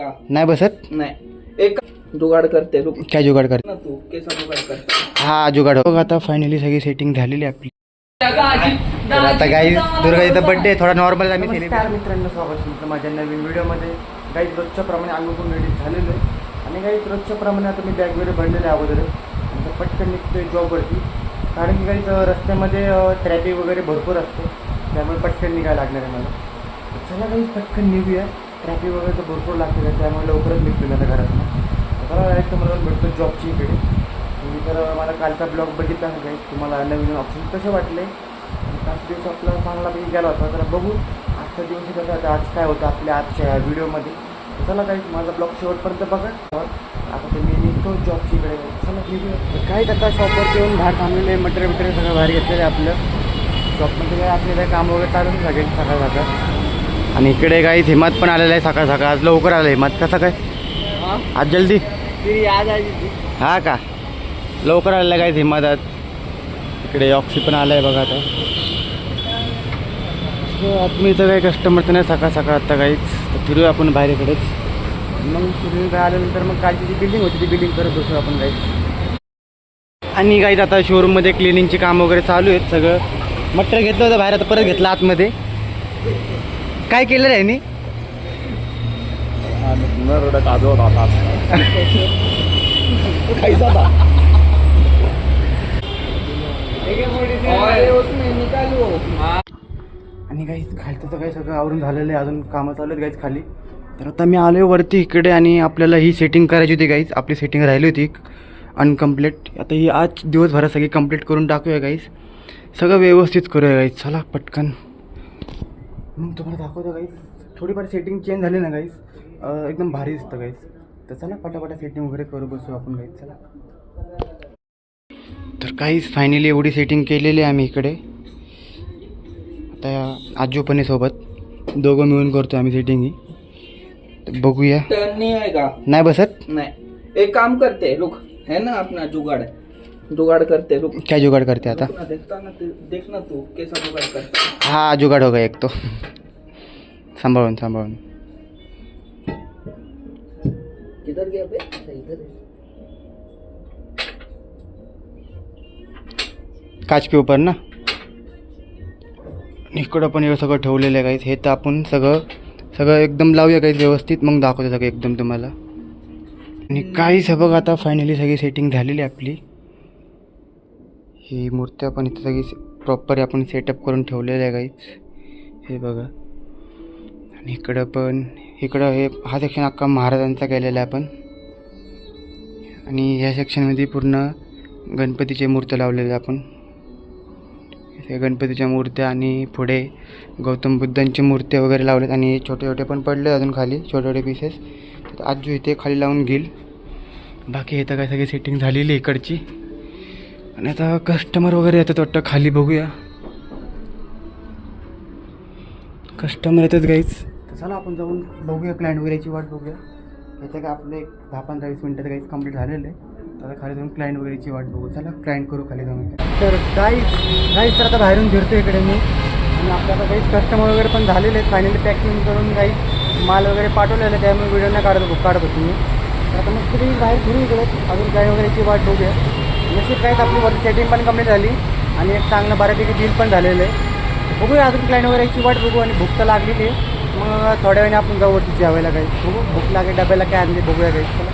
का? नाही बसत. नाही एक जुगाड करते. काय जुगाड करते ना तू केसा जुगाड करते. हा जुगाड. बघ आता फायनली सगळी सेटिंग झालेली आपली. तर आता गाईज दुर्गाजीचा बर्थडे थोडा नॉर्मल आम्ही मित्रांनो स्वागत म्हटलं माझ्या नवीन व्हिडिओमध्ये. गाईज रोजच्या प्रमाणे आम्ही पण रेडी झालेलो आहे आणि गाईज रोजच्या प्रमाणे आता मी बॅग वगैरे भरलेले अगोदर आता पटकन निघतोय जॉबवरती. कारण की गाईज रस्त्यामध्ये ट्रॅफिक वगैरे भरपूर असते त्यामुळे पटकन निघायला लागणार आहे मला. चला गाईज पटकन निघूया. ट्रॅफिक वगैरे तर भरपूर लागते त्यामुळे लवकरच निघतो आता घरातून. आता एक तर मला भेटतो जॉबची इकडे. तुम्ही तर मला कालचा ब्लॉग बघितला आहे गाईज. तुम्हाला नवीन ऑप्शन कसे वाटले? पाच दिवस आपला चांगलापैकी गेला होता. तर बघू आजचा दिवस कसं आता आज काय होतं आपल्या आजच्या व्हिडिओमध्ये. चला काही माझा ब्लॉग शेवटपर्यंत बघा. आता ते मी निघतो जॉबची इकडे. चला निघूया. काहीच आता शॉपवरती येऊन बाहेर थांबलेले मटेरियल सगळं बाहेर घेतलेलं आहे आपलं. शॉपमध्ये काय आपले काही काम वगैरे चालू सगळे सकाळ सकाळ. आणि इकडे काही हिमात पण आलेलं आहे सकाळ सकाळ. आज लवकर आलं हिमात. कसं काय आज जल्दी हा का लवकर आलेलं आहे काही हिमात आज. इकडे ऑक्सी पण आलं आहे बघा. आता आत्मी इथं काही कस्टमर तर नाही सकाळ सकाळ आत्ता काहीच. तर फिरूया आपण बाहेर इकडेच. मग फिरून काय आल्यानंतर मग कालची जी बिल्डिंग होती ती बिल्डिंग करत बसू आपण काही. आणि काहीच आता शोरूममध्ये क्लिनिंगचे काम वगैरे चालू आहेत. सगळं मटेरियल घेतलं होतं बाहेर आता परत घेतलं आतमध्ये. काय केलं आहे नी आणि काहीच खालचं तर काही सगळं आवरून झालेलं आहे. अजून कामं चालू आहेत काहीच खाली. तर आता मी आलो वरती इकडे आणि आपल्याला ही सेटिंग करायची होती काहीच. आपली सेटिंग राहिली होती अनकम्प्लीट. आता ही आज दिवसभरात सगळी कंप्लीट करून टाकूया काहीच. सगळं व्यवस्थित करूया काहीच. चला पटकन मग तुम्हाला दाखवतो काहीच. थोडीफार सेटिंग चेंज झाली ना काहीच एकदम भारी दिसतं काहीच. तर चला पटापटा सेटिंग वगैरे करू बसू आपण काहीच. चला तर काहीच फायनली एवढी सेटिंग केलेली आहे आम्ही इकडे. आता आजू पण आहे सोबत. दोघं मिळून करतो आम्ही सेटिंग ही. तर बघूया. नहीं है का? नाही बसत. नहीं एक काम करते रुक है ना अपना जुगाड़ जुगाड़ करते रुक. काय जुगाड करते आता? देखना तू कैसा जुगाड़ करते. हा जुगाड हो गया एक तो. सांभाळून सांभाळून. किधर गया बे? इधर काच के ऊपर ना. इकडं पण हे सगळं ठेवलेलं आहे काहीच. हे तर आपण सगळं एकदम लावूया काहीच व्यवस्थित. मग दाखवतो सगळं एकदम तुम्हाला. आणि काहीच बघा आता फायनली सगळी सेटिंग झालेली आहे आपली. ही मूर्त्या पण इथं सगळी प्रॉपर आपण सेटअप करून ठेवलेलं आहे काहीच. हे बघा. आणि इकडं पण इकडं हे हा सेक्शन अख्खा महाराजांचा केलेला आहे आपण. आणि ह्या सेक्शनमध्ये पूर्ण गणपतीचे मूर्त्या लावलेल्या आपण. हे गणपतीच्या मूर्त्या आणि पुढे गौतम बुद्धांची मूर्त्या वगैरे लावल्यात. आणि छोटे छोटे पण पडले अजून खाली छोटे छोटे पीसेस. तर आजू इथे खाली लावून घेईल. बाकी हे तर काय सगळी सेटिंग झालेली इकडची. आणि आता कस्टमर वगैरे येतात वाटतं खाली. बघूया कस्टमर येतात गाईच. तर चला आपण जाऊन बघूया क्लायंट वगैरेची वाट बघूया. याचं काय आपलं एक 10-15-20 मिनटात काहीच कंप्लीट झालेलं आहे. तर खाली जाऊन क्लायंट वगैरेची वाट बघू. चला क्लायंट करू खाली जाऊन. तर गाईच तर आता बाहेरून फिरतो इकडे मी. आणि आपल्या आता काहीच कस्टमर वगैरे पण झालेले आहेत. फायनली पॅकिंग करून काही माल वगैरे पाठवलेलं आहे. त्यामुळे व्हिडिओ नाही काढत होतो मी. तर आता मग तरी बाहेर फिरू इकडे अजून क्लायंट वगैरेची वाट बघूया. नशीब काहीच आपली वरती सेटिंग पण कंप्लीट झाली आणि एक चांगलं बऱ्यापैकी डील पण झालेलं आहे. बघूया अजून क्लायंट वगैरेची वाट बघू. आणि भूक तर लागलेली आहे. मग थोड्या वेळाने आपण जाऊ वरती जेवायला काही. बघू भूक लागेल डब्याला काय आणली बघूया काही. चला.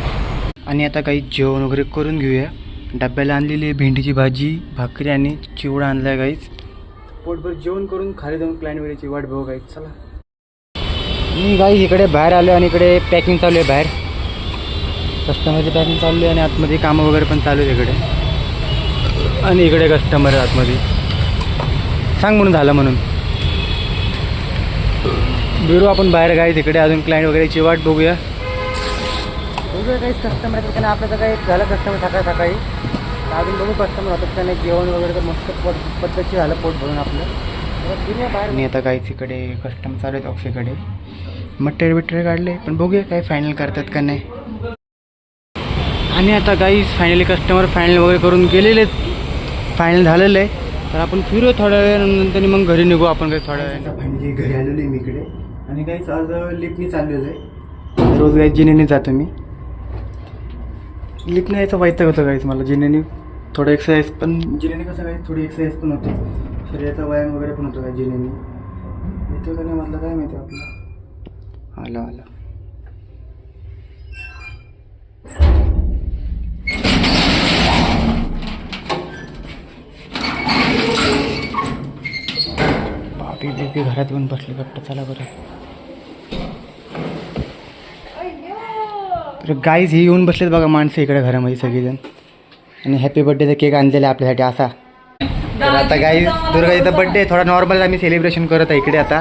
आणि आता काही जेवण वगैरे करून घेऊया. डब्याला आणलेली आहे भेंडीची भाजी भाकरी आणि चिवडा आणला आहे काहीच. पोटभर जेवण करून खाली जाऊन क्लायंट वगैरेची वाट बघू काहीच. चला मी गाईज इकडे बाहेर आलो आणि इकडे पॅकिंग चालू आहे. बाहेर कस्टमरची पॅकिंग चालू आहे आणि आतमध्ये कामं वगैरे पण चालू आहे इकडे. आणि इकडे कस्टमर आहे आतमध्ये. सांग म्हणून झालं म्हणून बिरू आपण बाहेर गाईज इकडे अजून क्लायंट वगैरेची वाट बघूया. काहीच कस्टमर येतात कारण आपलं तर काही झालं कस्टमर सकाळी. अजून बघू कस्टमर होतात त्याने जेवण वगैरे तर मस्त पद्धतशीर झालं पोट भरून आपलं. बाहेर आणि आता काहीच इकडे कस्टमर चालू आहेत ऑक्सीकडे. मटेरियल काढले पण बघूया काय फायनल करतात का नाही. आणि आता काहीच फायनली कस्टमर फायनल वगैरे करून गेलेले फायनल झालेलं आहे. तर आपण फिरू थोड्या वेळानंतर मग घरी निघू आपण काही थोड्या वेळानं. फायनली घरी आलेलो आहे मी इकडे. आणि काहीच आज लिफ्टनी चाललेलं आहे. रोज गाईज जिनेने जातो मी. लिफ्टने यायचं वैताग होतं गाईज मला. जिनेने थोडं एक्सरसाइज पण, जिनेने कसं काय थोडी एक्सरसाइज पण होते, शरीराचा व्यायाम वगैरे पण होतो काय जिनेने. येतो का नाही म्हटलं काय माहिती आपलं. आलं आलं. बापी बेबी घरात येऊन बसले वाटतं. चला बरं. तर गाईज ही येऊन बसलेत बघा माणसं इकडे घरामध्ये सगळीजण. आणि हॅपी बर्थडेचा केक आणलेला आपल्यासाठी असा. तर आता गाईज दुर्गाजीचा बर्थडे थोडा नॉर्मल आम्ही सेलिब्रेशन करत आहे इकडे आता.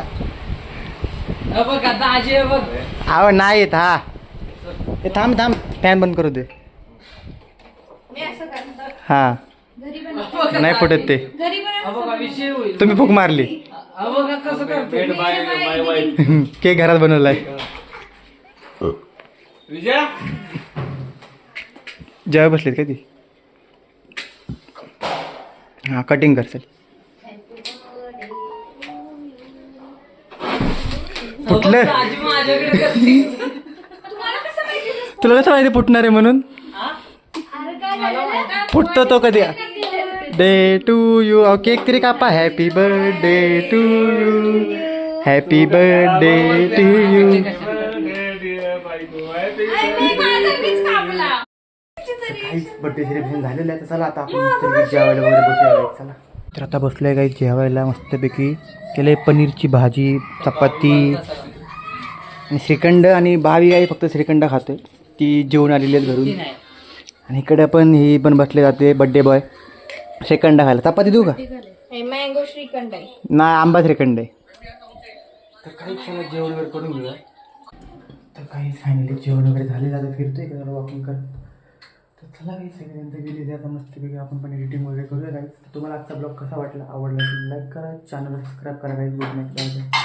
आव नाही येत. हा हे थांब थांब, फॅन बंद करू दे. हा नाही फुटत ते. तुम्ही फूक मारली. केक घरात बनवलाय. जेव्हा बसलेत का ती. हा कटिंग कर चल. फुटलं. तुला कसं माहिती फुटणार आहे म्हणून. फुटतो तो कधी. Day to you. केक तरी कापा. Happy birthday to you. Happy birthday to you. काहीच बर्थडे सेलिब्रेशन झालेलं आहे. तर चला आता आपण जेवायला वगैरे बसूया. चला तर आता बसलो आहे काही जेवायला मस्तपैकी. केलं आहे पनीरची भाजी, चपाती आणि श्रीखंड. आणि भावी आई फक्त श्रीखंड खाते, ती जेवण आलेली आहेत घरून. आणि इकडे पण ही पण बसले जाते बड्डे बॉय श्रीखंड खायला. चपाती देऊ का. मँगो श्रीखंड आहे. नाही आंबा श्रीखंड आहे. तर काही क्षणात जेवण वगैरे करून घेऊया. तर काही फायनली जेवण वगैरे झालेलं. आता फिरतोय का वॉकिंग करत. तर चला काही सगळ्यांचं गेले आता मस्तपैकी आपण पण एडिटिंग वगैरे करूया काही. तर तुम्हाला आजचा ब्लॉग कसा वाटला, आवडला लाईक करा, चॅनलला सबस्क्राईब करा काही. Good night.